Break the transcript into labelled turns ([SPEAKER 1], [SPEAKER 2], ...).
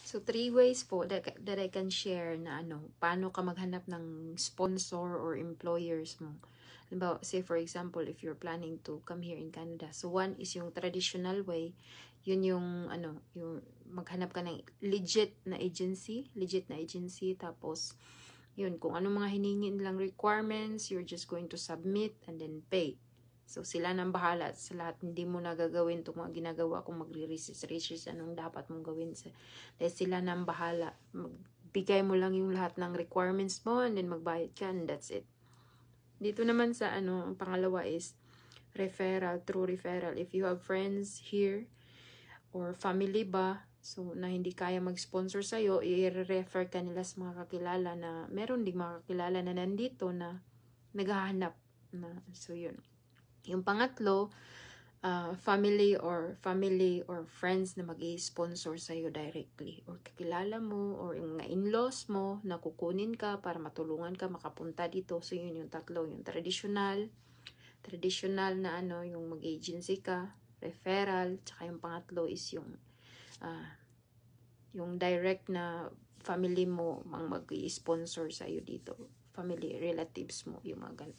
[SPEAKER 1] So, 3 ways po that I can share na paano ka maghanap ng sponsor or employers mo. Halimbawa, say for example, if you're planning to come here in Canada. So, one is yung traditional way. Yun yung, yung maghanap ka ng legit na agency. Tapos, yun, kung anong mga hiningin nilang requirements, you're just going to submit and then pay. So, sila nang bahala sa lahat. Hindi mo na gagawin itong mga ginagawa kung magre-research anong dapat mong gawin. Dahil sila nang bahala. Magbigay mo lang yung lahat ng requirements mo and then magbayad ka and that's it. Dito naman sa ang pangalawa is referral, through referral. If you have friends here or family ba, so na hindi kaya mag-sponsor sa'yo, i-refer ka nila sa mga kakilala na meron ding mga kakilala na nandito na naghahanap na. So, yun. Yung pangatlo, family or friends na mag-i-sponsor sa'yo directly. Or kakilala mo, or yung in-laws mo na kukunin ka para matulungan ka makapunta dito. So, yun yung tatlo. Yung traditional na yung mag-agency ka, referral, tsaka yung pangatlo is yung direct na family mo ang mag-i-sponsor sa'yo dito. Family, relatives mo, yung mga ganun.